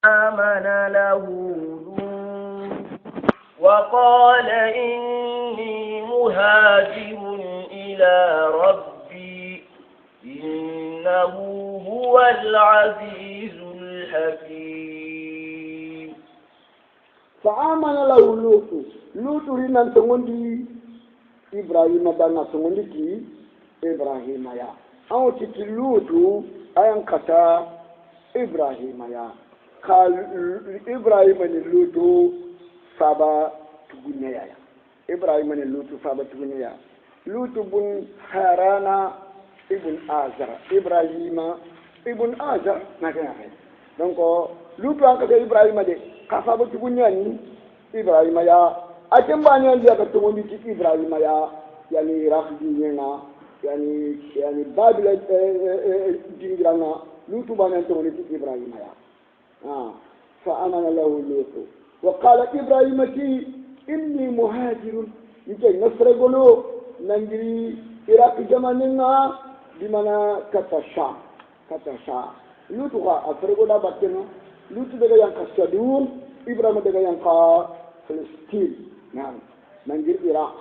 آمن له وقال إني مهاجر إلى ربي إنه هو العزيز الحكيم. فآمن له لوط رنا تغندي إبراهيم دانا تغندي إبراهيم يا أو تتلوط أين كتا إبراهيم يا قال إبراهيم لوط فابا تغنيا إبراهيم لوط فابا تغنيا لوط بن هارانا ابن آزر إبراهيم ابن آزر ما كان donc lutu an kata ibrahima de kafa ba tugunya ni ibrahima ya akin ba ne ya ka tugunya ti ibrahima ya yani rafdi yana yani babila dingirana lutu ba ne tugunya ti ibrahima ya fa amana lahu lutu wa qala ibrahima ti inni muhajirun yake nasra golo nangiri iraq jamaninga dimana katasha lutu ka afrigo da bateno lutu daga yang ka sadun ibrahim daga yang ka palestine nangir iraq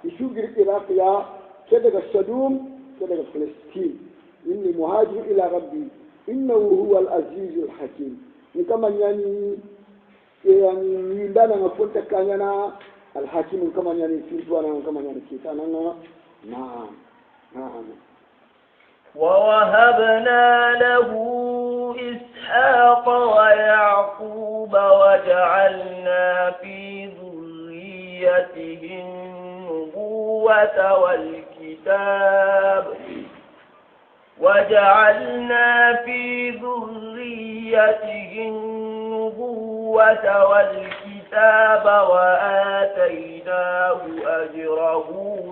isu gir iraq ya ke daga sadun ke daga palestine inni muhajir ila rabbi innahu huwa al-aziz al-hakim ni kama yani ndana ngafunta kanyana al-hakim kama yani filwana kama yani kitana na ووهبنا له إسحاق ويعقوب وجعلنا في ذريته النبوة والكتاب وآتيناه أجره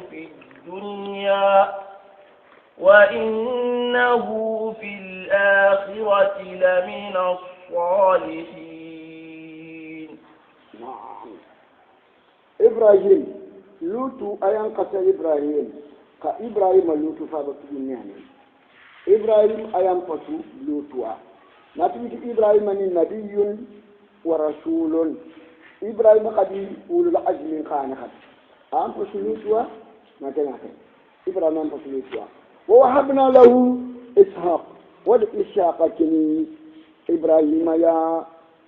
في الدنيا وإنه في الآخرة لمن الصالحين. إبراهيم لوط أيان قتل إبراهيم كإبراهيم لوط فابت الدنيا إبراهيم أيان قتل لوطوا نتيجة إبراهيم نبي ورسول إبراهيم قد أولو العزم كان قد أم قتل لوطوا ما كان إبراهيم أم قتل لوطوا ووهبنا له إسحاق والإسحاق كني إبراهيم يا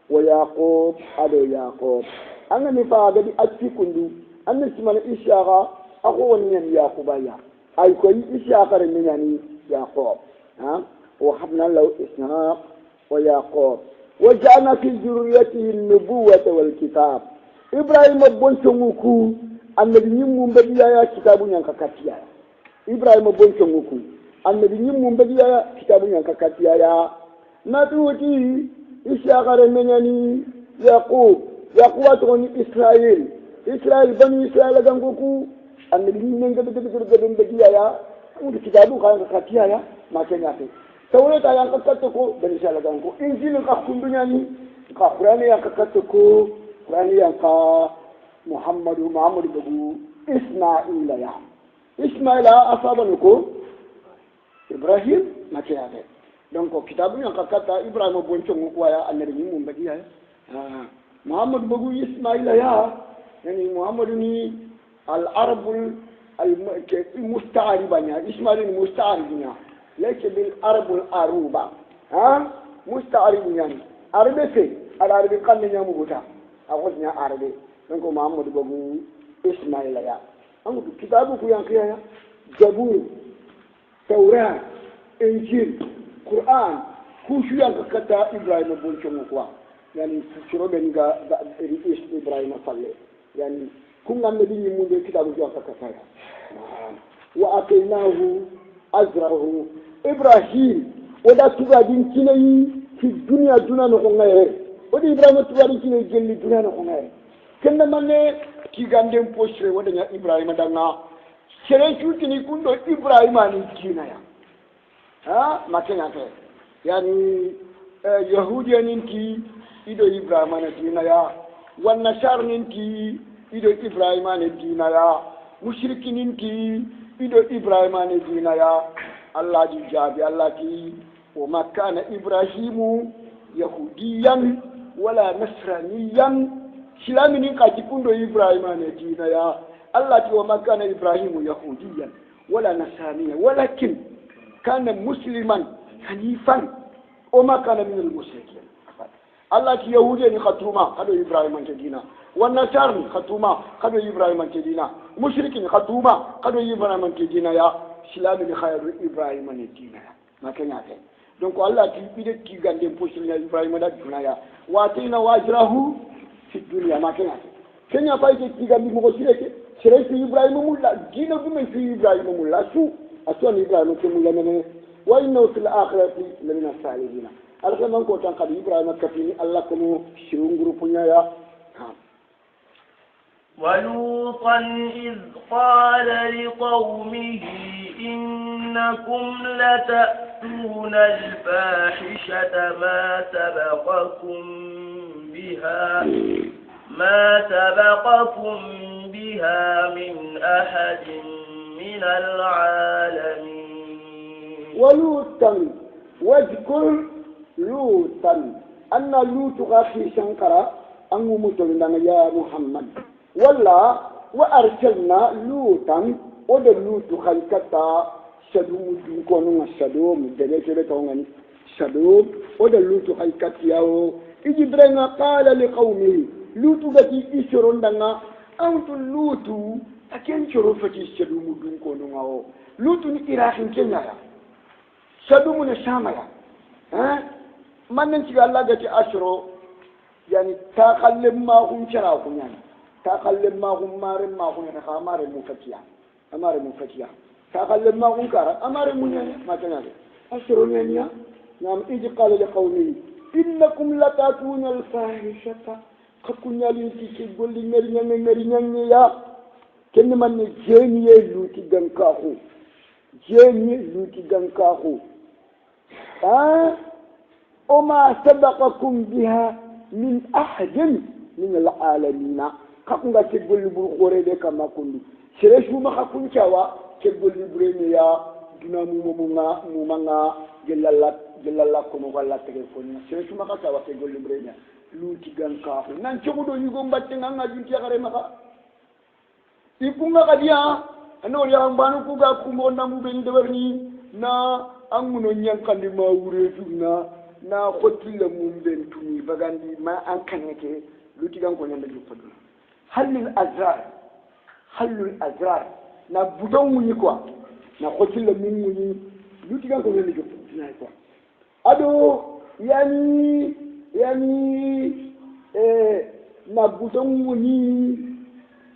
ويعقوب أبو يعقوب أنا نفاق دي أتفكندو أنا سمعنا إسحاق أخوان من يعقوب يا أي كوي إسحاق من يعني يعقوب ووهبنا له إسحاق ويعقوب وجعلنا في ذريته النبوة والكتاب إبراهيم بنتموكو النبي من بديا كتاب ينككتيا ibrahima boncho nguku annabi nyimmu mbadiya kitabu yanka katiya natuti ishaqare menyani yaqub atoni israel bani israel ganguku annabi nyinga de mbadiya ya ngi kitabu kanka katiya ma kenya te tawreta yanka katoko bani israel gangu injil ka kundunyani ka qur'ani yanka katoko qur'ani yanka muhammadu babu isma'ila ya إسماعيل أصابنكو إبراهيم ما كيابه دونك كتابه ينقطع إبراهيم بونشون ويا النبي من بديها محمد بقول إسماعيل يا يعني محمد ني العرب المستعربة يعني إسماعيل المستعربة ليس بالعرب العروبة مستعرب يعني عربي في العربي كان نيامو بوتا أقولنا عربي دونك محمد بقول إسماعيل يا أما كتابه في أنقيا زبور توراة إنجيل قرآن كل شيء كتا إبراهيم بونشون قوا يعني شرو بنيجا رئيس إبراهيم صلى يعني كنا النبي من كتابه في أنقيا وأتيناه أجره إبراهيم ودا تبادين كني في الدنيا دون نقطة ودا إبراهيم تبادين كني جل الدنيا نقطة كنا من kigandem postre wadanya ibrahima danga sere chutini kundo ibrahima ni kina ya makena ke yani yahudiya ninki ido ibrahima na kina ya wan nasar ninki ido ibrahima na kina ya mushrikin ninki ido ibrahima na kina ya allah ji jabi allah ki wa makana ibrahimu yahudiyan wala nasraniyan silamini ka jikundo ibrahima ne dina ya Allah ti wa makana ibrahimu yahudiyan wala nasraniyan walakin kana musliman hanifan o makana min al-mushrikin Allah ti yahudiya ni khatuma kado ibrahima ne dina wa nasarni khatuma kado ibrahima ne dina mushrikin khatuma kado ibrahima ne dina ya silamini khayru ibrahima ne dina makanya te donc Allah ti bide ki gande posil ya ibrahima da dunaya wa tayna wajrahu fi dunya makanya kenya faite ki gande mo sireke sireke ibrahima mulla dina bu men fi ibrahima mulla su aswan ibrahima ko mulla men wa inna fil akhirati lamina salihin alkhaman ko tan kadi ibrahima kafini Allah ko mo shirunguru punya ya ولوطا إذ قال لقومه إنكم لتأتون الفاحشة ما سبقكم بها من أحد من العالمين ولوطا واذكر لوطا أن لوط غافي شنكرا أنه متولنا يا محمد ولا وأرسلنا لوطا وده لوط خلقتا شدوم دونكونو شدوم دليل تونغني شدوم وده لوط خلقتياو إجي برنا قال لقومه لوط غتي إشرون دنا أنت لوط أكين شروفتي شدوم دونكونو غاو لوط نكراخين كنيا شدوم نشاميا ها من نشي الله غتي أشرو يعني تخلم ما هم شراكم يعني تخلم ما هم مارم ما هم يعني خامار مفتيا أمار مفتيا تخلم ما هم كارا أمار منيا ما كان أشرون يعني نعم إذ قال لقومه إنكم لتأتون الفاحشة ككنيا لنتي قولي مرينا يا كن من جيني لوتي دنكاهو جيني لوتي دنكاهو وما سبقكم بها من أحد من العالمين كأنك تقول بالقرآن كما كنت سيرشوا ما كنت شوا تقول بالقرآن يا دنا مومنا جللا كم ولا تلفون سيرشوا ما كنت شوا تقول بالقرآن لوتي غنكاه نانشوا يقوم باتنا نجيم كريمة ikunga kadia ano ya mbanu kuga kumbona mubeni dewerni na anguno nyankandi mawure tuna na khotile mumben tuni bagandi ma an kaneke luti gan ko nyanda jupadu halul azrar na budon muni quoi na khotile mumuni luti gan ko nyanda jupadu na quoi ado yani na budon muni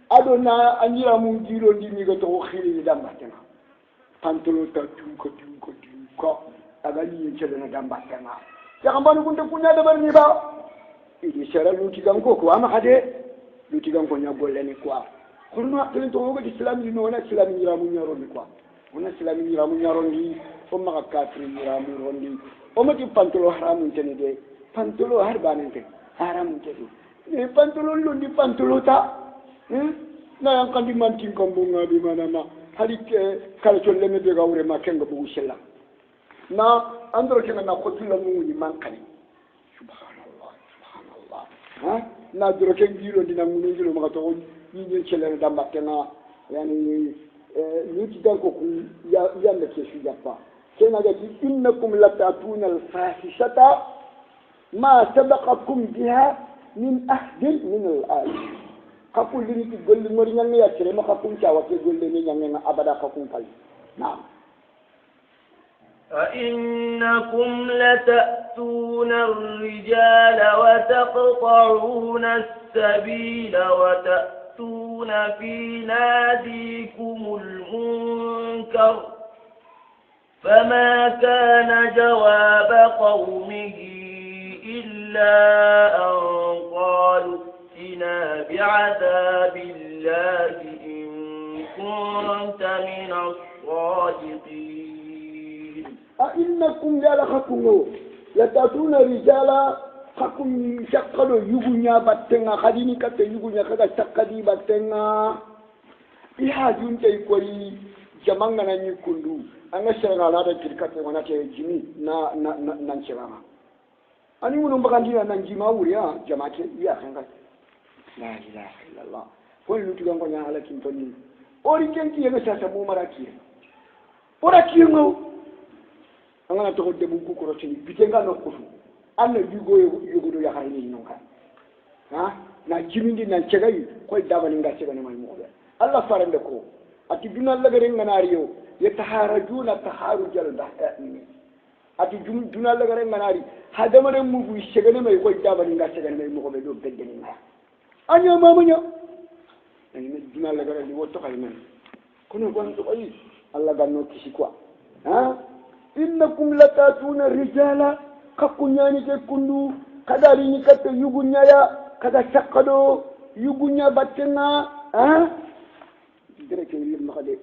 ado na anyira mun jiro ndini go to khiri damba tena pantolo ta tunko aga ni chele na damba tena ya kambani kunde kunya da barni ba idi shara luti gan ko ama hade luti gan ko nya golle ni quoi kullu akilin to go islam ni no na islam ni ramu nyaro ni quoi ona islam ni ramu nyaro ni o ma kafir ni ramu rondi o ma ti pantolo haramu tene de pantolo harbane te haramu te ni pantolo lu ni pantolo ta na yang kandi mantin kambunga di mana ma hali kala cholle me be gawre ma kenga bu shella na andro kenga na khotula mu ni mankani subhanallah ha na dro ken jiro dina mu ni jiro ma to ni ni chelle da makena yani ni ti dan ko ya ne ke shi jappa kena ga innakum latatuna al-fahishata ma sabaqakum biha min ahdin min al-alamin kakul liri ki golli ngori nyanga ya tere ma kakun chawa ke golle ni nyanga abada kakun kali naam فإنكم لتأتون الرجال وتقطعون السبيل وتأتون في ناديكم المنكر فما كان جواب قومه إلا أن قالوا بعذاب الله إن كنت من الصادقين أئنكم لخكم لتأتون رجالا خكم شقلوا يغنيا باتنا خديني كتا يغنيا كتا شقدي باتنا بحاجون تيكوري جمعنا نيكوندو أنا شرنا لا تركت وانا تيجيني نا نانشرانا ani wono bagandina nan jima wuri ha jamake ya kanga la ilaha illallah fo lutu gango nya ala kin tonni ori kenki yebe sasa mo maraki ora kiyo angana to de bu ko rotini bitenga no kufu alla yugo do ya hayni nonka ha na jimindi na cegai koy dabani nga cegani may mo alla farande ko ati dunal lagare nganariyo yataharajuna taharujal dahani ati dunal lagare nganari hadamare mu bu cegani may koy dabani nga cegani may mo be do beddeni nga anya mamunya ni dunal lagare ni woto kay men kono gon to ay alla ganno kisi quoi ha innakum latatuna rijala kakunyani ke kundu kadari ni katte yugunya ya kada sakado yugunya batena ha direke lim makade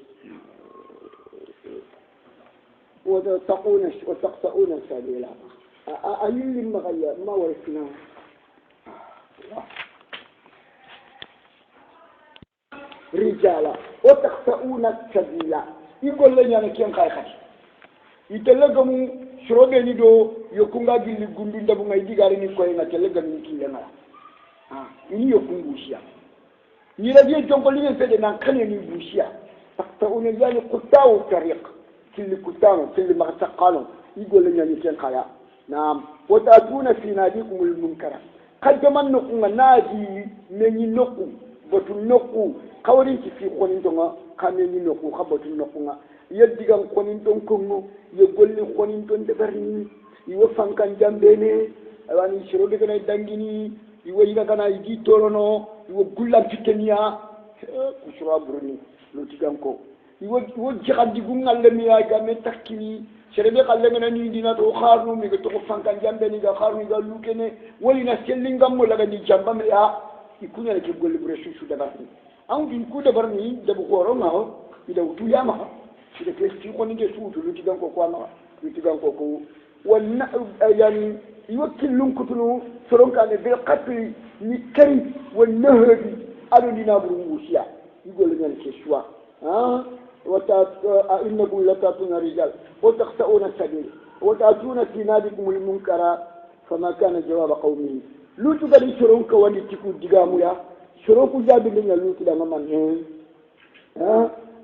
wa taquna sabila ayil magaya ma warisna rijala wa taquna sabila igol la nyana ken kay khati itelagamu shrobe ni do yokunga gilli gundu ndabu ngay digare ni koy na telagamu ni kilema ini yokungushia ni raje jonko li fede nan kane ni bushia taqtauna yani qutau tariq kil kutano kil magtaqalo igol nyani ken khaya naam watatuna fi nadikum al munkara qadman nuqu nadi menyi nuqu botu nuqu kawri fi khonin tonga kameni nuqu khabatu nuqu yeddigan khonin ton kongo ye golli khonin ton de barni iwo fankan jambene awani shirode kana dangini iwo ina kana igi torono iwo gullam tikenia kusura burni lotigan ko iwo jihadi gungalle mi ya game takini serebe kalle ngana ni dina to kharnu mi to fankan jambeni ga kharnu ga lukene wolina sellingam mo laga ni jamba me ya ikunya ke golli bure su da barni an din ku da barni da bu ko ronga o ida utu yama sida kesti ko ni ke suutu lotigan ko ko ma lotigan ko ko wonna yani يوكلون كتلو سرون كان بالقتل نكري والنهب ألو لنابرو وشيا يقول لنا الكشوا إنكم لتأتون الرجال وتخطئون السبيل وتأتون في نادكم المنكر فما كان جواب قومه لو تقدر سرون كواني تكو دقامو يا سرون كجاب لنا لو تدام من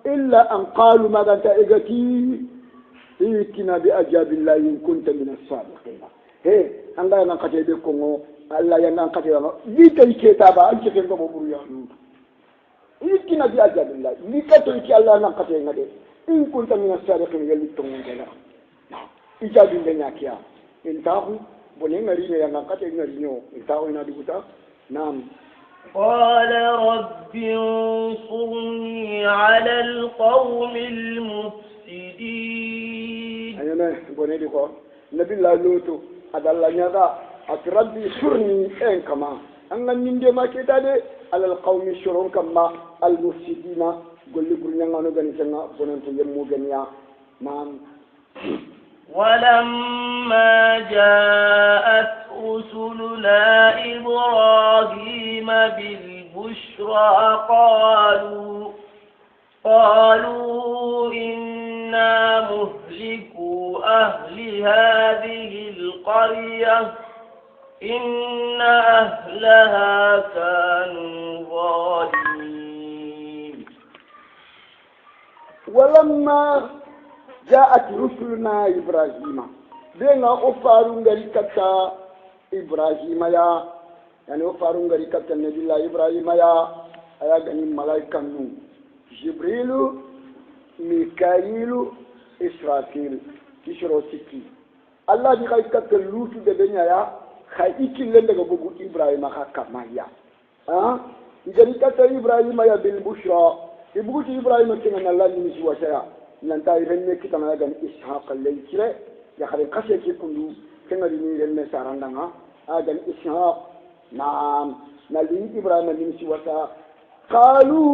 إلا أن قالوا ماذا تأجتي إيتنا بأجاب الله إن كنت من الصادقين he anga na kate be kongo alla ya na kate na vita iketa ba anke ke ngobo buru ya ndu ikina bi ajabillah ni kato iki alla na kate ngade in kunta min as-sadiqin yali tongo ngela ijabi ndenya kia intahu bone ngari ya na kate ngari nyo intahu ina diguta nam قال رب انصرني على القوم المفسدين أنا بني ديكو نبي الله لوتو adalla nyaga atrabbi surni en kama anga ninde ma ketade alal qawmi shurun kama al mufsidina golli burnya ngano gani senga bonanto yemmu ganya nam ولما جاءت رسلنا إبراهيم بالبشرى قالوا إنا مهلكوا أهل هذه القرية إن أهلها كانوا ظالمين ولما جاءت رسلنا إبراهيم بينا أفارون غريكتا إبراهيم يعني أفارون غريكتا نبي الله إبراهيم أيا غني ملايكا نو جبريل ميكائيل إسرافيل إسروسيكي الله دي خاي كات لوتو دي بنيا خاي إكي لندغ بوغو إبراهيم خاكا مايا إذا كات إبراهيم يا بالبشرى يبغو إبراهيم كنا الله نمشي وشيا نانتا يرني كتانا غان إسحاق اللي كره يا خاي قاسي كوندو كنا دي يرني ساراندغا غان إسحاق نعم نالي إبراهيم نمشي وشيا قالوا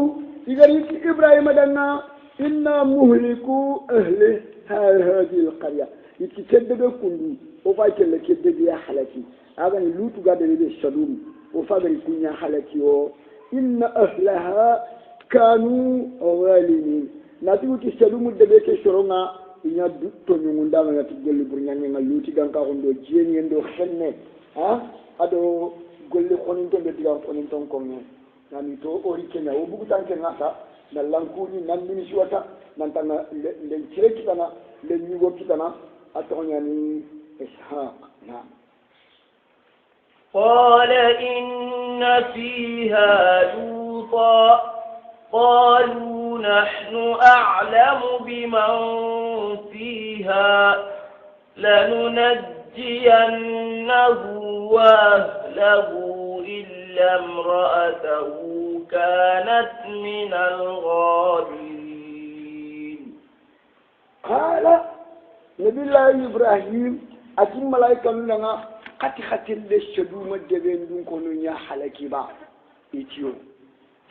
إذا إبراهيم دنا إنا مهلكو أهل هذه القرية يتكدد كندو وفاكل لكدد يا حلكي هذا اللوت قادر يشدوم وفاكل يكون يا حلكي إن أهلها كانوا ظالمين ناتيو تشدوم الدبيك شرونا inya to nyunda nga tigolli burnya nga luti ganka hondo jeni ndo xenne ha ado golle xonin to be diga xonin ton ko ne nani to ori kenya o bugu tanke ngata na lankuni nan mini suwata nan tanga le cire kitana le nyugo kitana atonya ni ishaq na قال إن فيها لوطا قالوا نحن أعلم بمن فيها لننجينه وأهله إلا امرأته كانت من الغابرين. قال نبي الله إبراهيم أتم ملائكة لنا قد للشدوم الدبين دون كونوا حلقي با إتيو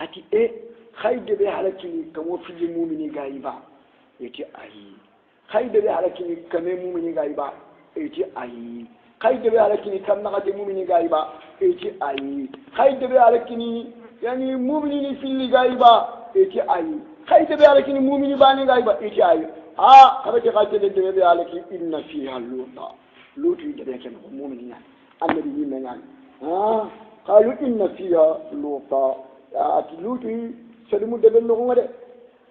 أتي إيه خايد به حلقني كمو في المؤمنين غايبا إتي أي خايد به حلقني كمو مؤمنين غايبا إتي أي خايد به حلقني كم نغت مؤمنين غايبا إتي أي خايد به حلقني يعني مؤمنين في اللي غايبا إتي أي خايد به حلقني مؤمنين باني غايبا إتي أي خبتي خايد به حلقني إن فيها لوطا لوط يدبي كان مؤمنين النبي يمنان قالوا إن فيها لوطا أتي لوط سلموا دبل نغمة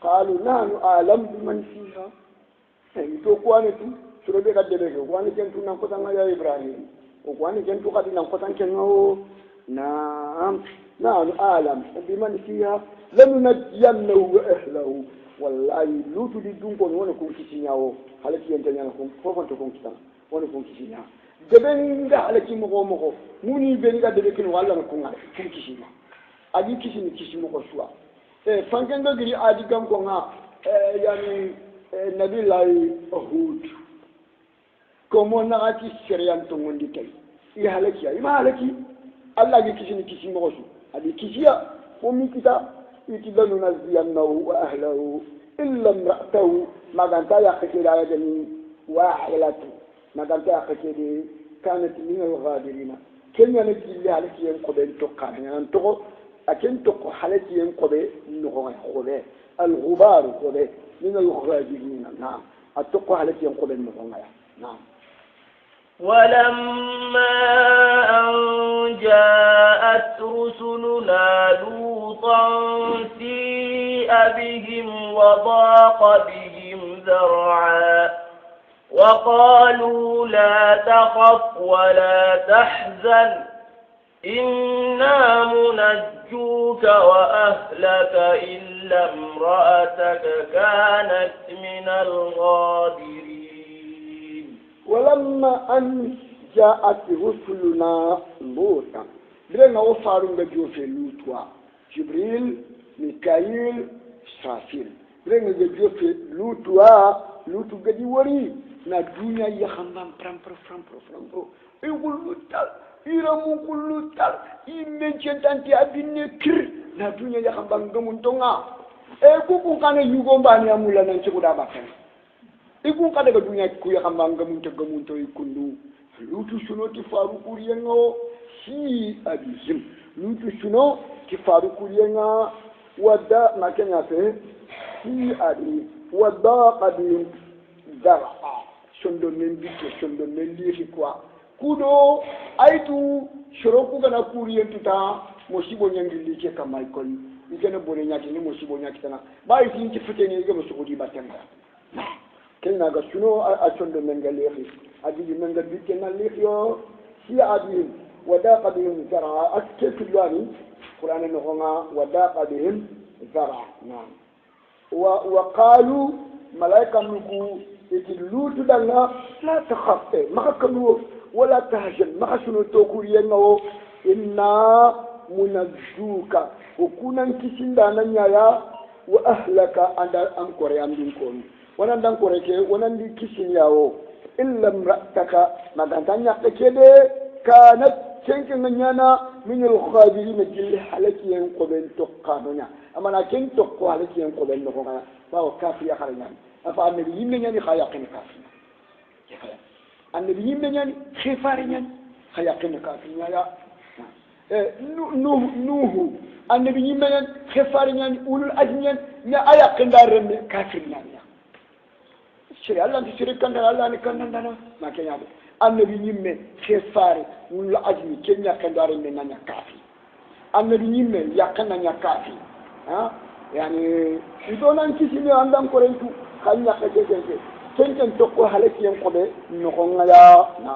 قالوا نحن أعلم بمن فيها تو قوانتو سربي قد دبي قواني كنتو نانقطان يا إبراهيم وقواني كنتو قد نانقطان كنو نعم نحن أعلم بمن فيها لننجينه وأهله والله لوط دي دونكو ونكون كيسينياو حالتي ينتنيانكم فوفنتكم كيسان wani kun kishina gaben ga halaki mugo muni ben ga debe kin walla kun kishina adi kishi mugo suwa fangen ga giri adi gam ko nga yani nabi lai hud ko mo na ati seriyan to ngondi tay i halaki ay ma halaki allah ga kishi mugo su adi kishiya ko mi kita itidanu naziyannahu wa ahlihi illa imra'atahu maganta ya khira ya jani wa ahlatu maganta akakede kanat min al-ghabirin kenya ne jilli halaki en ko ben tokka nan to aken tokko halaki en ko be no ko be al-ghubar ko be min al-ghabirin na'am atokko halaki en ko ben no ngaya na'am ولما أن جاءت رسلنا لوطا سيء بهم وضاق بهم ذرعا وقالوا لا تخف ولا تحزن إنا منجوك وأهلك إلا امرأتك كانت من الغابرين. ولما أن جاءت رسلنا لوطا بلنا وفارون بجوف لوطوا جبريل ميكائيل إسرافيل بلنا بجوف لوطوا لوطو غدي وري na dunya ya khambam pram e gulutal iramu gulutal immenche tanti abinne kir na dunya ya khambam gamun tonga e kuku kana yugo mbani amula nan ci guda bakan e kun kada ga dunya ku ya khambam gamun to ikundu lutu suno ti faru kuriyengo si abizim lutu suno ti faru kuriyenga wada makenya fe si adi wada qadim dara shondo nembito shondo neliri kwa kudo aitu shoroku gana kuriyen tuta mosibo nyangili ke kama ikoni ikene bone nyaki ni mosibo nyaki tana bai tin ci fitene ga musudi batanga kenna ga suno a shondo mengaleri adiji mengal bitte na liyo si adi wadaqa bihim zara askatu yani qur'an no nga wadaqa bihim zara na wa qalu malaika nuku itilutu danga la takhafe makakalu wala tahzan makasunu tokuriyengo inna munazzuka ukunan kisinda nanyaya wa ahlaka anda ankore andin kon wanan dan koreke wanan di kisin yawo illa imra'ataka magantanya takede kanat cenke nganyana min al-khabirin jil halakiyen qoben tokkanonya amana ken tokko halakiyen qoben no ngana bawo kafi ya kharanya afa annabi yimme nyani khayaqin kafi annabi yimme nyani khifari nyani khayaqin kafi ya nuhu annabi yimme nyani khifari nyani ulul azmi nyani na ayaqin daremme kafir nyani sere Allah ti sere kan Allah ni kan dana ma kenya do annabi nyimme khefare mun la ajmi kenya kan dare men nanya kafi annabi nyimme yakana nya kafi ha yani idonan kisimi andan korentu kanya ka jeje kenken tokko halaki en kobe no ngaya na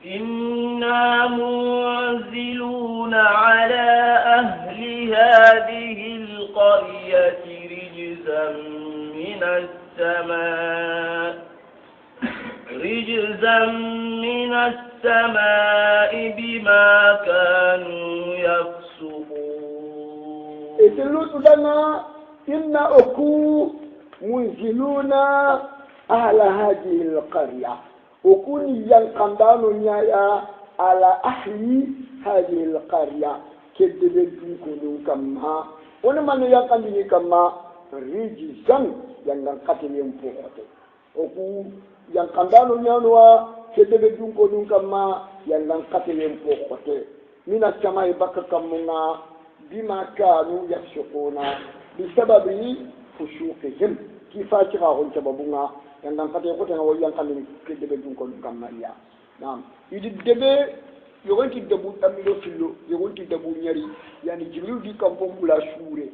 إنا منزلون على أهل هذه القرية رجزا من السماء بما كانوا يفسقون إتلوت لنا إن أكو منزلون أهل هذه القرية وكون ينقندانو نيايا على أهل هذه القرية كدب الدنكو كما ونما ينقندني كما رجزا ينقاتل ينفوقته وكو ينقندانو نيانوا كدب الدنكو كما ينقاتل ينفوقته من السماء بك كمنا بما كانوا يفسقون بسبب فسوقهم كيف تغاهم سببنا yang kata yang kota yang kami kerja berdungkon kamaria. Nam, ini debe, yang kita debut amilo filo, yang kita debut nyari, yang dijual di kampung Pulau Sure.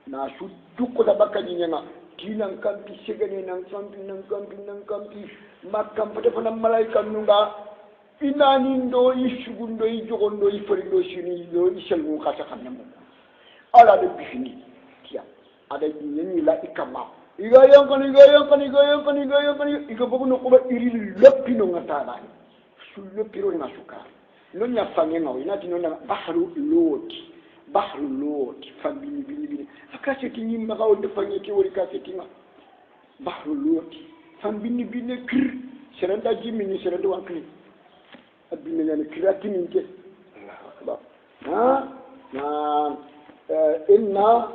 Nah, sudah kota bakal nyanga, kinang kampi segani nang kampi, makam pada panam malaikat nungga, inanindo, isugundo, ijogondo, iferindo sini, iselmu kasakan namu. Ala ada bisini, kia, ada ini lah ikama. Iga yang kan iga bagu kuba iri lepi no ngata dai su lepi ro na suka no nya fange no ina tino na bahru lot famili akase tinyi maga o defange ke wori ka setinga bahru lot famili bini kir serenda jimini serenda wankli abine yana kiratini ke Allahu akbar inna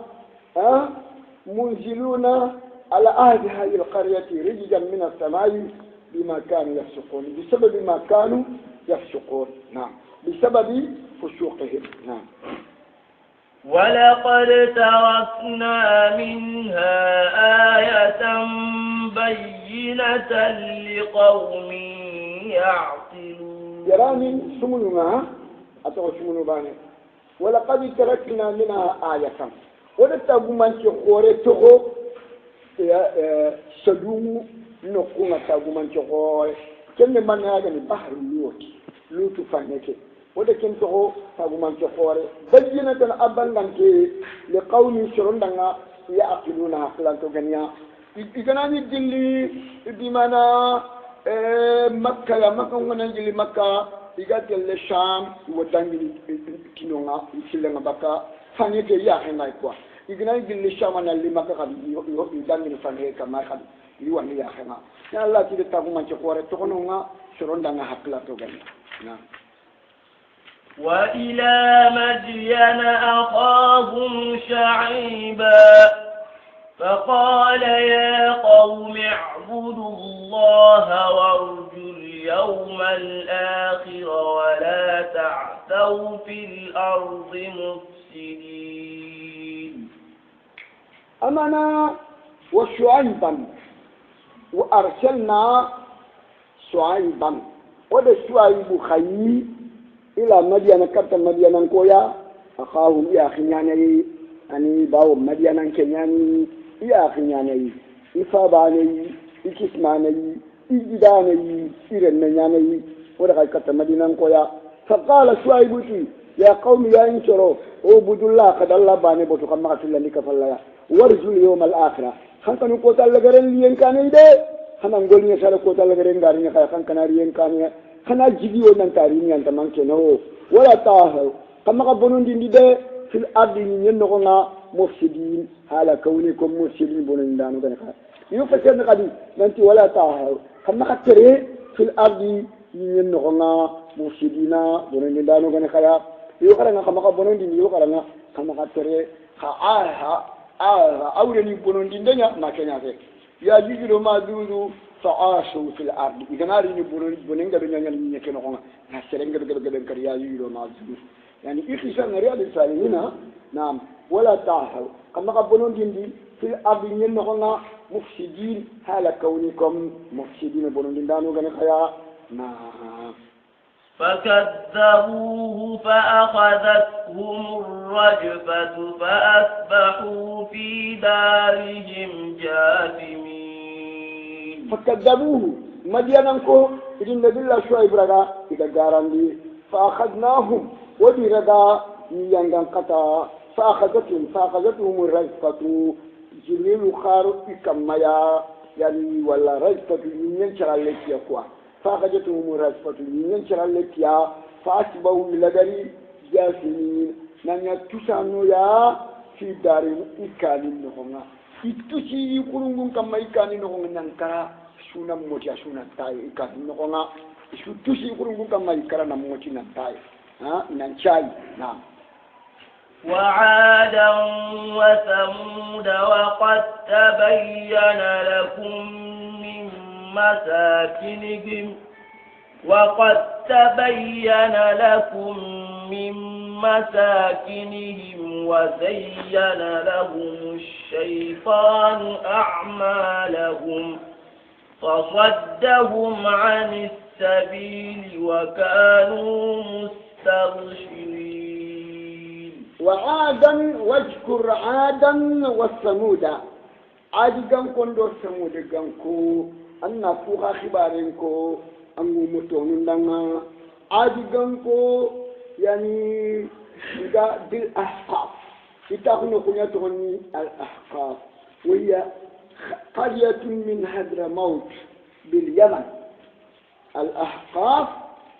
munziluna على أهل هذه القرية رجزا من السماء بما كانوا يفسقون بسبب ما كانوا يفسقون نعم بسبب فسوقهم نعم ولقد تركنا منها آية بينة لقوم يعقلون يراني سمنها أتوا سمنوا بانه ولقد تركنا منها آية ولتابوا من تخورته sadumu no kunga taguman choko kenne manna ga ni bahru lutu faneke wada ken to taguman choko bajina tan abandan ke li qawmi shurundanga ya aqiluna aqlan to ganya iganani dilli di mana makka ya makka ngana jili makka igatel le sham wadangi kinonga isilanga baka faneke ya henai kwa igna gilli shamana lima ka kadi yo dangi fanhe kama kadi yiwani ya khana ya Allah ti ta ko man ci ko re to kono nga soronda nga hakla to gani na wa ila madyana aqahum sha'iba فقال يا قوم اعبدوا الله وارجوا اليوم الآخر ولا تعثوا في الأرض مفسدين أمنا وشعيبا وأرسلنا شعيبا وده شعيب خيي إلى مدينة كرة مدينة كويا أخاهم يا خنياني أني باو مدينة كنياني يا خنياني إفاباني إكسماني إجداني إرناني وده كرة مدينة كويا فقال شعيب يا قوم يا إنشروا اعبدوا الله قد الله باني بوتو كما قتل لي كفلا ورجوا اليوم الآخرة خان كانوا قوتا لغرين لين كان يدي خانا نقول ني سالا قوتا لغرين غارين خان كان ريين كان خانا جيبي ونان تارين انت مانكنو ولا تاهو كما قبنون دي دي في الارض ينغنا مفسدين حال كونكم مفسدين بنون دانو كان يفسد قدي ننتي ولا تاهو كما قتري في الارض ينغنا مفسدين بنون دانو كان خيا يوكرنا كما قبنون دي يوكرنا كما قتري أولي بنون دنيا ما كان يعرف يا جيجلو ما دودو فعاشوا في الأرض إذا ناري بنون دنيا يعني كانوا هنا نسرين قبل كريا جيجلو ما دودو يعني إخشان رياض الفالحين نعم ولا تاهوا كما قبنون دي في الأرض ينهونا مفسدين حال كونكم مفسدين بولون دانو غني خيا نعم فكذبوه فأخذتهم الرجفة فأصبحوا في دارهم جاثمين فكذبوه مدينانكو إذن نبي الله شعيب رغا إذا غاراندي فأخذناهم ودي رغا يانغان قطا فأخذتهم الرجفة جميل خارو إكمايا يعني ولا رجفة ينشر عليك يا قوة فأخذتهم الرجفة ينشر عليك يا فأصبحوا لغري جاثمين نانيا تسانو يا في دار إكالي نهونا إتوشي يقولون كما إكالي نهونا نانكرا سونا موتيا سونا تاي إكالي نهونا إتوشي يقولون كما إكالي نموتي نانتاي نانشاي نعم وعادا وثمود وقد تبين لكم من مساكنهم وزين لهم الشيطان أعمالهم فصدهم عن السبيل وكانوا مستبشرين وعادا واذكر عادا والثمود عاد كان كوندو ثمود كانكو أن فوها خبارينكو أنو متونندنا عاد كانكو يعني بالأحقاف يتاخنو كنياتوني الأحقاف وهي قرية من حضرموت باليمن الأحقاف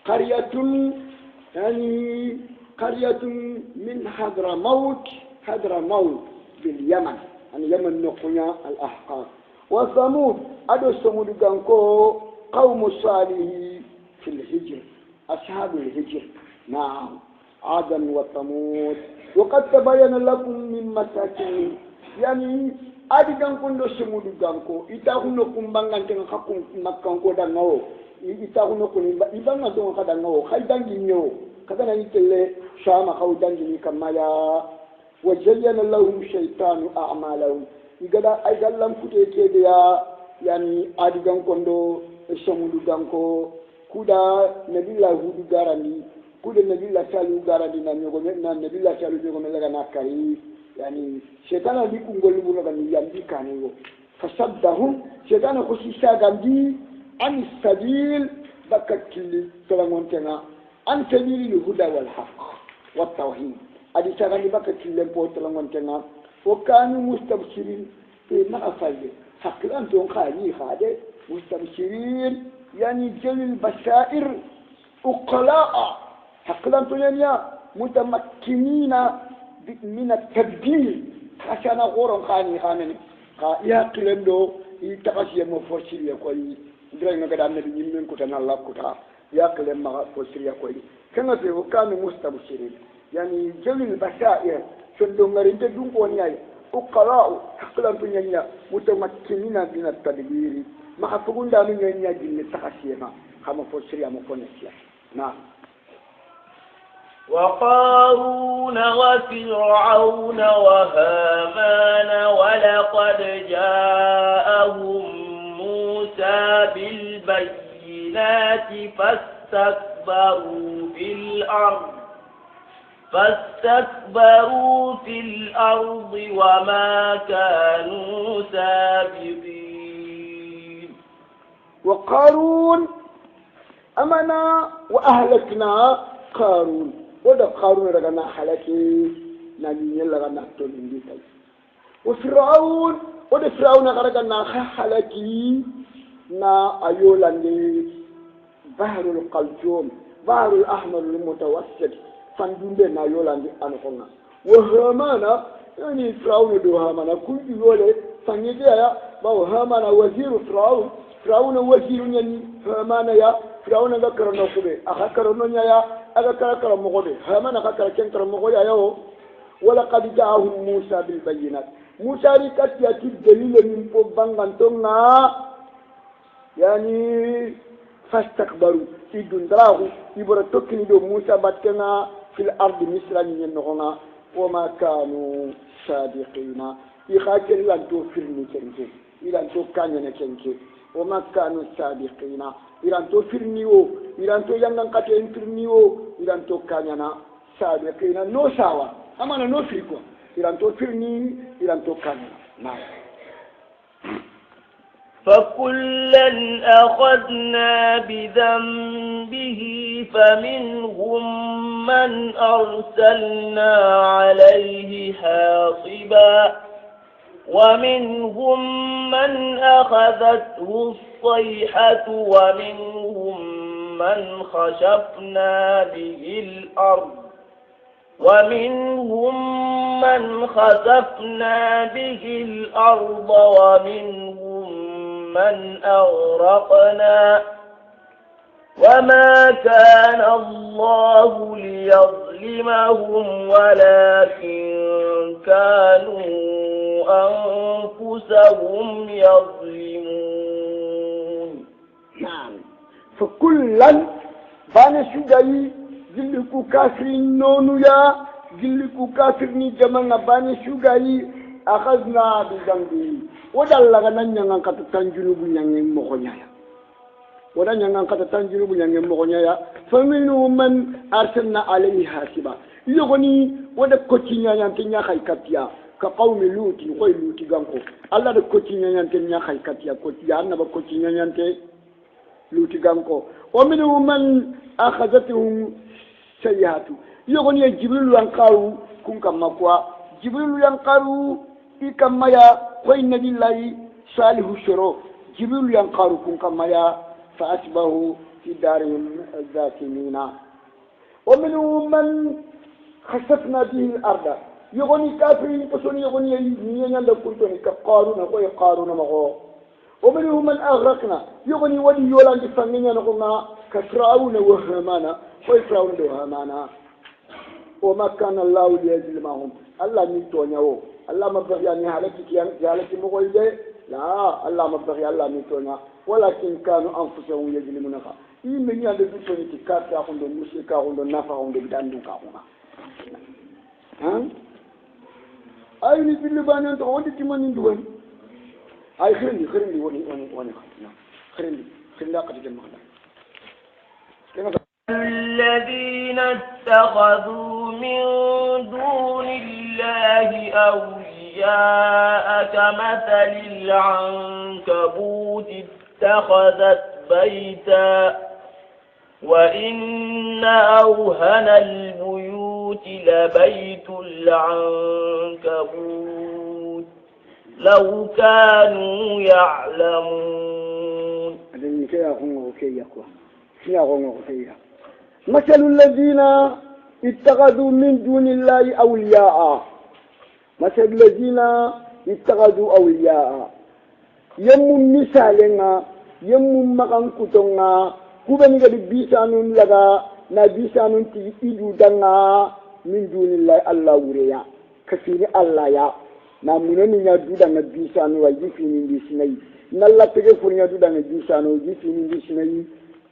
قرية يعني قرية من حضرموت باليمن اليمن نقيا الأحقاف وثمود أدو ثمود كانكو قوم صالح في الهجر أصحاب الهجر نعم عادا وثمود وقد تبين لكم من مساكنهم يعني adi ganko ndo semudu ganko itahuno kumbangan ten hakkum makkanko dangawo itahuno kuni ibanga don kada ngawo khaydangi nyo kada na itelle shama khawdangi ni kamaya wajayyana lahum shaytanu a'malahum igada ay gallam kute kede ya yani adi ganko ndo semudu ganko kuda nabilla hudu garani kuda nabilla salu garani na nyogo na nabilla salu nyogo melaga nakari يعني شيطان بيكون قول لنا بني يمدي كانوا فصدهم شيطان خصيصا جندي عن السبيل بكتل تلامونتنا عن سبيل الهدى والحق والتوحيد أدي شغال بكتل لمبو تلامونتنا وكانوا مستبشرين في مغفل حق أنتم خالي خالي مستبشرين يعني جل البشائر أقلاء حق أنتم يعني متمكنين من التبديل عشان غورن خاني يا كلندو يتقشي مفسر يا كوي درينا قد النبي يمن كتنا الله كتا يا كلم ما فسر يا كوي كما في وكان مستبشرين يعني جل البشائر شندو مرينت دون كونياي وقراء حقلا بنيا متمكنين من التدبير ما حفظون دا من ينيا جل تقشي ما كما فسر يا مفسر نعم وقارون وفرعون وهامان ولقد جاءهم موسى بالبينات فاستكبروا في الأرض وما كانوا سابقين وقارون أمنا وأهلكنا قارون وده قارون رغنا حلكي نانيا رغنا تولندي تاي وفرعون وده فرعون رغنا حلكي نا ايولاندي بحر القلزوم بحر الاحمر المتوسط فاندوندي نا يولاندي انكونا وهامان يعني فرعون دو هامان كل يوله فانيدي يا باو هامان وزير فرعون وزير يعني هامان يا فرعون غكرنا كوبي اخكرنا يا aga kara mogobe hamana kara ken kara mogoya yo wala qad ja'ahum musa bil bayyinat musa ri katiyati dalile min po bangantonga yani fastakbaru idundrahu ibra tokkini do musa batkena fil ardi misra ni nonga wama kanu sadiqina إخاكن لن توفرني كنكي إلى أن توكاني كنكي وما كانوا سابقين إلى أن توفرني إلى أن تويانن قتين فرني إلى أن توكاني سابقين نو ساوا أما نو فريكو إلى أن توفرني إلى أن توكاني نعم. فكلا أخذنا بذنبه فمنهم من أرسلنا عليه حاصبا ومنهم من أخذته الصيحة ومنهم من خسفنا به الأرض ومنهم ومنهم من أغرقنا وما كان الله ليظلمهم ولكن كانوا أنفسهم يظلمون. نعم. فكلا بان شجاي جلكو كافرين نونيا جلكو كافرين جمانا بان شجاي أخذنا بذنبه ودلنا نيان كات تنجنوب نيان مخنيا ودا نيان كات تنجنوب نيان مخنيا فمنهم من أرسلنا عليه حاسبا يغني ودا كوتينيا يانتنيا خايكاتيا كقوم لوط خوي لوط غانكو الله دا كوتينيا يانتنيا خايكاتيا كوتيا أنا بكوتينيا يانتي لوط غانكو ومنهم من أخذتهم سيئات يغني جبريل ينقارو كون كما كوا جبريل ينقارو إكمايا خوي نبي الله صالح الشرو جبريل ينقارو كون كمايا فأتبه في دارهم الذاكمين ومنهم من خسفنا به الأرض يغني كافرين كسوني يغني ينيا لكنتوني كقارون خوي قارون مغو ومنهم من أغرقنا يغني ولي يولان جفنين نغنا كفرعون وهامان خوي فرعون وهامان وما كان الله ليظلمهم الله نيتونيو الله مبغي أن يهلك مغويده لا الله مبغي الله نيتونيا ولكن كانوا أنفسهم يظلمون إيمن يدرسون تكاتي أخوند المشركة أخوند النفع أخوند بداندو كأخونا أي نبي لبنان أنت أودي كمان ندوان أي خيرني خيرني أقدر جمعنا الذين اتخذوا من دون الله أولياء كمثل العنكبوت اتخذت بيتا وإن أوهن البيوت لبيت العنكبوت لو كانوا يعلمون. مثل الذين اتخذوا من دون الله أولياء مثل الذين اتخذوا أولياء يم مثالنا يم مكان كتونا كوبني قد بيسانون لغا نبيسانون تيجي دعنا من دون الله الله وريا كفيني الله يا نامونني يدودا نبيسانو ويجيفيني بيسناي نلا تجفوني يدودا نبيسانو ويجيفيني بيسناي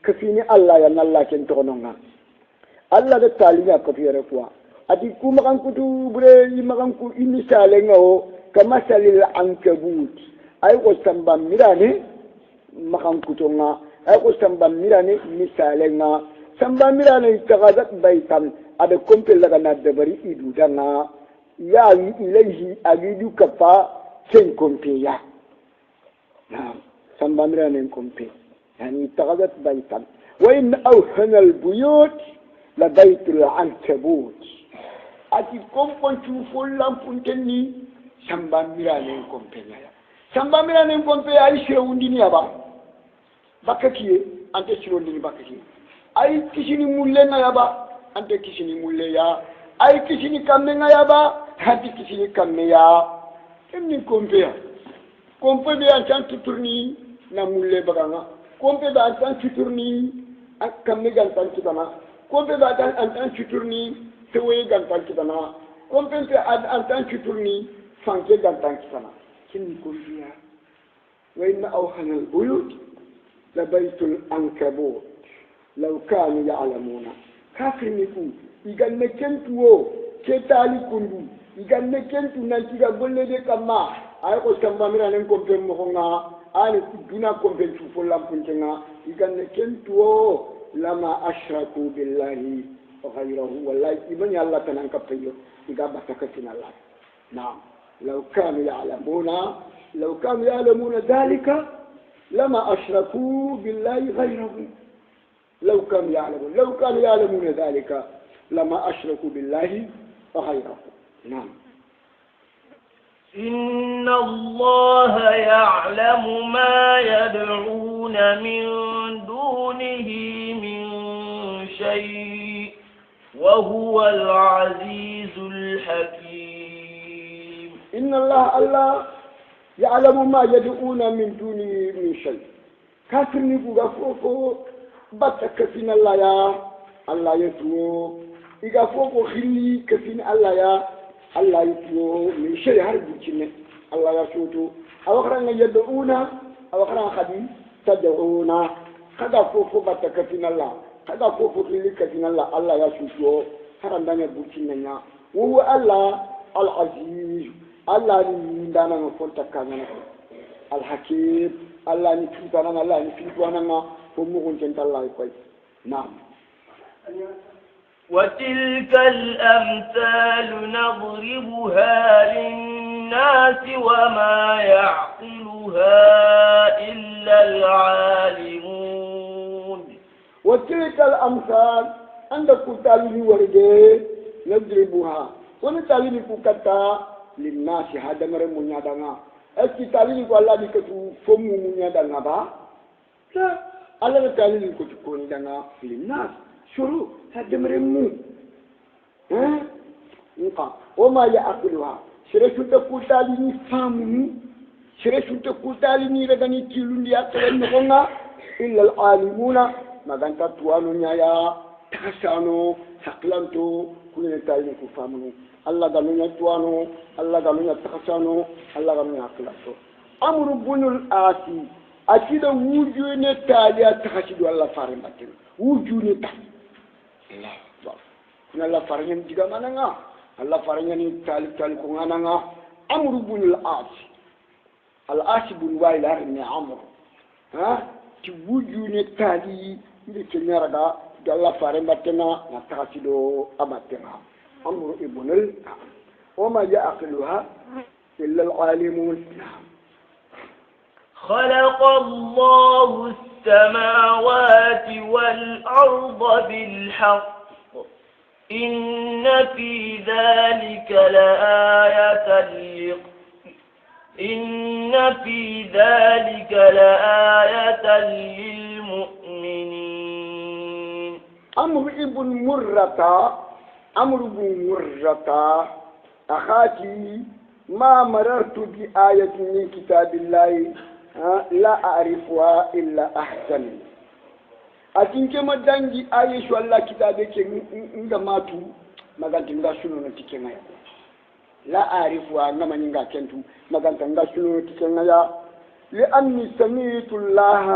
كفيني الله يا نلا كنتوننا الله ده تعليم كفير فوا أدي كم كان كتو بري ما كان كو إني سالنا هو كمثل العنكبوت أي قسم بميراني ما كان كتونا أي قسم بميراني مثالنا سامبا ميراني تغادت بيتان أدي كم تلقى ندبري إدو دنا يا إليه أجدو كفا سين كمبيا نعم سامبا ميراني كمبي يعني تغادت بيتان وإن أوهن البيوت لبيت العنكبوت أتي كمبون تشوفون لامبونتني سامبا ميراني كمبيا سامبا ميراني كمبيا أي شيء أبا بككي أنت شلون بككي أي كشني مولنا يابا أنت كشني موليا أي كشني كمنا يابا أنت كشني كميا كمني كمبيا كمبيا أنت تطرني نمولي بعنا كمبيا أنت تطرني كمني أنت تطرنا كمبيا أنت تطرني سوي أنت تطرنا كمبيا أنت تطرني فانكي أنت تطرنا كمني كمبيا وإن أوهن البيوت لبيت العنكبوت لو كانوا يعلمون كافر نكون إذا نكنتو كتالي كندو iganne kentu nanti ga golle de kamma ay ko tamba mira nen ko pem mo nga ani duna ko pem tu folam puntenga iganne kentu o lama ashraku billahi wa ghayruhu wallahi ibn yalla tanan kapayo iga batakatina allah na'am law kanu ya'lamuna dhalika lama ashraku billahi ghayruhu لو كانوا يعلمون ذلك لما أشركوا بالله وغيره نعم إن الله يعلم ما يدعون من دونه من شيء وهو العزيز الحكيم إن الله يعلم ما يدعون من دونه من شيء كافر نبغى فوقه batta kafin Allah ya Allah ya tuwo iga foko khili kafin Allah ya tuwo min shari har bucin Allah ya soto awakran yad'una awakran khadi tad'una kada foko batta kafin Allah kada foko khili kafin Allah Allah ya soto haran danya bucin nan wa Allah al-aziz Allah ni ndana no fonta kana al-hakim Allah ni tutana Allah ni tutana نعم وتلك الأمثال نضربها للناس وما يعقلها إلا العالمون وتلك الأمثال عندك تعليم ورده نضربها ونتعليم كتا للناس هذا مرة منيادنا أكيد تعليم والله بكتو فم منيادنا با لا الله تعالى يقول تكون لنا للناس شروع هذا مرمو نقا وما يعقلها شرشو تقول تعالى فهمه شرشو تقول تعالى رغني تيلون يأكل نقولنا إلا العالمون ما كانت توانو نيا تخسانو حقلانتو كل تعالى فهمه الله قالوا يتوانو الله قالوا يتخسانو الله قالوا يأكلانتو أمر بن الآسي akida wujune taaliya takasidu Allah farin batin wujune ta Allah akbar Allah farin diga mananga Allah farin ni tali ko mananga amru bin al-as bin wailar ni amr ti wujune taali ni kenyara da Allah farin batina na takasidu abatina amru ibn al-as wama ya'qiluha illa al-alimun خلق الله السماوات والأرض بالحق إن في ذلك لآية للمؤمنين أمر ابن مرة أخاتي ما مررت بآية من كتاب الله لا أعرفها إلا أحسن أتنك ما دانجي آية شو الله كتابك إنغا ماتو مغانت نغا شنو نتكينا لا أعرفها نما نغا كنتو مغانت نغا شنو نتكينا لأني سمعت الله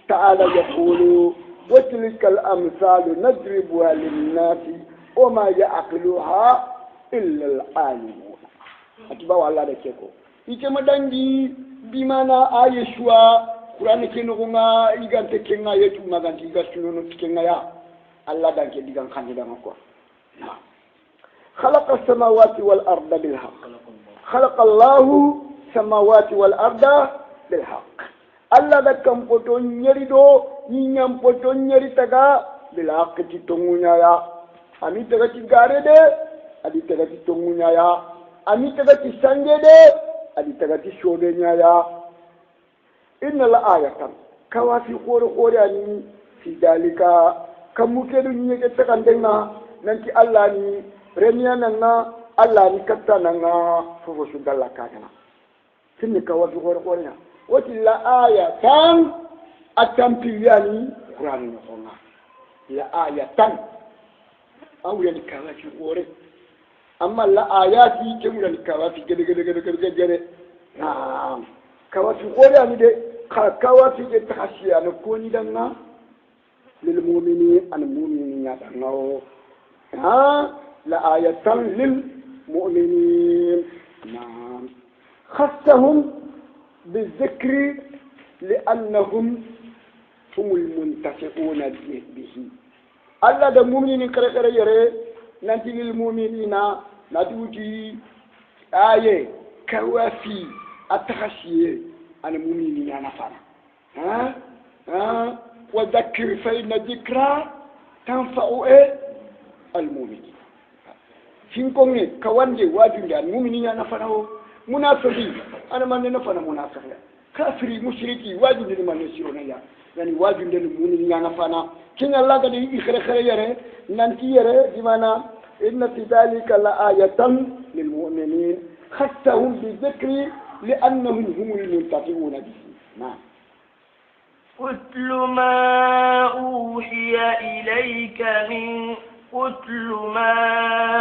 تعالى يقول وتلك الأمثال نضربها للناس وما يعقلها إلا العالمون أتباع الله دكيكو إيكما دانجي bimana ayeshwa Qur'an kenuga igante kenga yetu maganti gasuno kenga ya Allah danke digan khandida mako خلق السماوات والأرض بالحق خلق الله السماوات والأرض بالحق الله دكم بوتون يريدو نيام بوتون يريتاغا بالحق تونغونيا يا امي تغتي غاريدي ادي تغتي تونغونيا يا امي تغتي سانجيدي adi tagati shode nyaya inna la ayatan kawafi khore ani fi dalika kamuke du nyeke takandenga nanti Allah ni remiya nanga Allah ni katta nanga fofo sudalla kana tinni kawafi khore na wati la ayatan atampiyani qur'an ni khonga la ayatan awyan kawafi khore amma la ayati kemulan kawafi gede naam kawafi qora ni de kawafi de tahashiya no koni danna lil mu'mini an mu'mini ya danno la ayatan lil مؤمنين. نعم. خصهم بالذكر لأنهم هم المنتفعون به. الله ده مؤمنين كره يره نانتي للمؤمنين نادوجي آية كوافي أتخشيه أنا مؤمنين أنا فانا وذكر فإن الذكرى تنفع المؤمنين. فينكم كوانجي واجب المؤمنين أنا فانا منافقين أنا ما نفنا منافق كافري مشركي واجب لما نسيرنا يعني واجب للمؤمنين أنا فانا كن الله قد يخرج يره ننتي يره بمعنى إن في ذلك لآية للمؤمنين خصهم بالذكر لأنهم هم المنتفعون به. نعم. أتل ما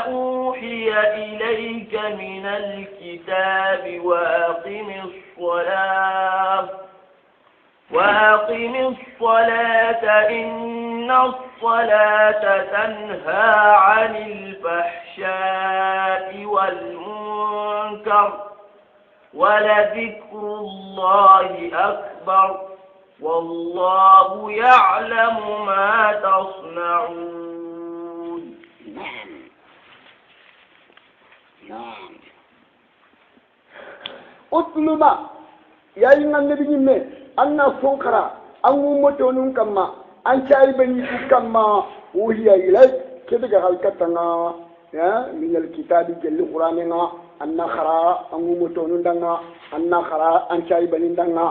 أوحي إليك من الكتاب وأقم الصلاة إن الصلاة تنهى عن الفحشاء والمنكر ولذكر الله أكبر والله يعلم ما تصنعون. نعم. نعم. أتل ما يا النبي نمي أن فنكرا أن ممتونون كما أن شايبني كما وهي إليك كده هالكتنا يا من الكتاب جل القرآننا أن خرا أن ممتونون دعنا أن خرا أن شايبني دعنا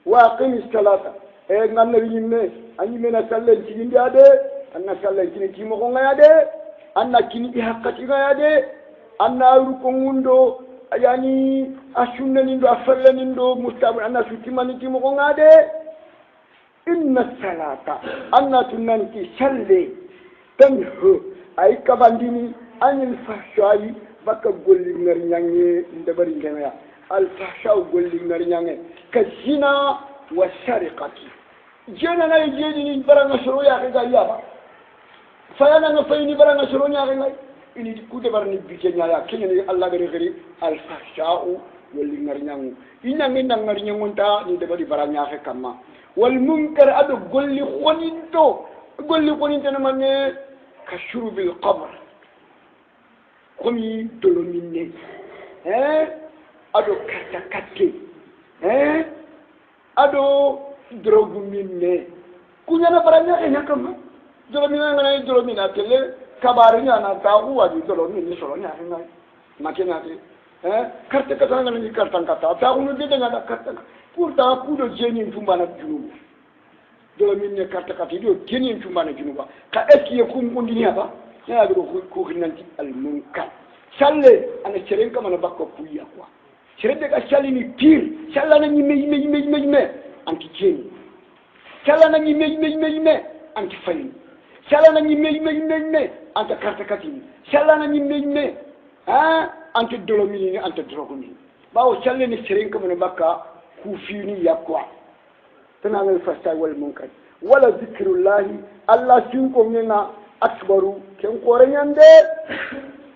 وأقم الصلاة أن النبي نمي أن من الصلاة كني جاده أن الصلاة كني كيمون جاده أن كني بحقتي جاده أن أركونندو يعني أشون نندو أفعل نندو مستعمل أنا سوتيماني كي مغنادة إن الصلاة أنا تنانتي سلة تنهو أي كبانديني أن الفحشاء بكا قولي نرينياني ندبرين كميا الفحشاء قولي نرينياني كالزنا والسرقة جينا نيجيني برانا شروع يا غايابا فيانا نفيني برانا شروع يا غايابا ini kude barni bikenya ya kenya ni Allah gari gari al fahsha'u wal ngarnyangu inyangi nang ngarnyangu ta ni de bari baranya fe kama wal munkar adu golli khoninto na mane kashuru bil qabr komi dolomine adu katakate adu drogu minne kunya na baranya ke nyakama dolomina ngana dolomina tele kabarinya na tahu wadi tolo ni solo nya ngai makena ti karte kata ngana ni kartan kata tahu ni de ngada karta kurta kudo jeni tumbana junuba do minne karte kata do jeni tumbana junuba ka ekiye kumbundi ni aba ya do ko hinanti al munkar salle ana ceren kama na bakko puya kwa ceren de ka salli ni pir salla na nyime anti jeni salla na nyime anti fayin salla na nyime anta karta katini salla na nyime anta dolomini anta drogoni bawo salle ni seren ko ne bakka ku fini yakwa tanawal fasta wal munkar wala zikrullahi allah sin ko ngena akbaru ken ko renyande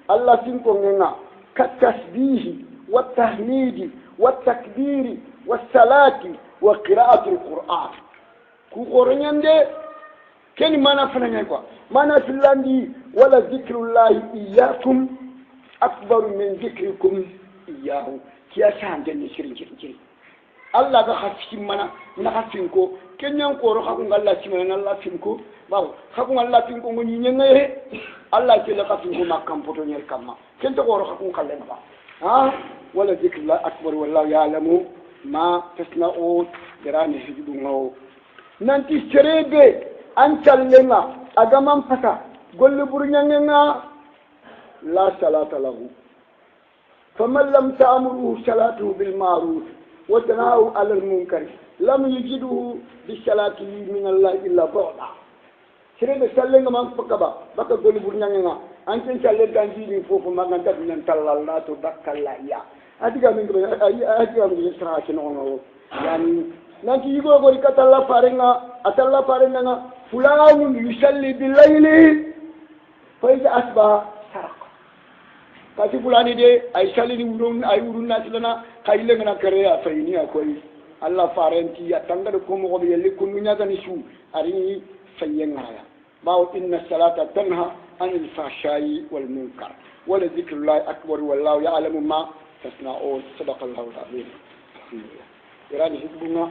allah sin ko ngena kat tasbihi wat tahmidi wat takbiri was salati wa qira'ati alquran ku ko renyande ken mana fananya quoi mana filandi wala zikrullahi iyyakum akbar min zikrikum iyyahu kiya sande ni shirin Allah ga hafi mana na hafin ko kenyan ko ro hakun Allah ci mana Allah fin ko bawo hakun Allah fin ko ngoni nyenga Allah ci la hafin ko makam poto nyer kamma ken to ko ro hakun kallen ba wala zikrullahi akbar wallahu ya'lamu ma tasna'u dirani hijidu ngaw nanti serebe an challenga agaman fata golli burnyangenga la salata lahu faman lam ta'muru salatuhu bil ma'ruf wa tanahu 'ala al munkar lam yajiduhu bi salati min Allah illa ba'da serebe sallenga man fakaba baka golli burnyangenga an tin challe ganji ni fofu maganta binan tallalla to dakalla ya adiga min adiga min sara no yani nanti yugo gori katalla farenga atalla farenga fulan yusalli bil layli fa iza asba sarqa kasi fulani de ay salini wurun ay wurun nasilana kayle ngana kare ya fayini akoy Allah farenti ya tanga ko mo yelli kunu nya gani su ari fayenga ya bawo inna salata tanha anil fahsha'i wal munkar wala zikrullahi akbar wallahu ya'lamu ma tasna'un sadaqallahu alazim irani hibuna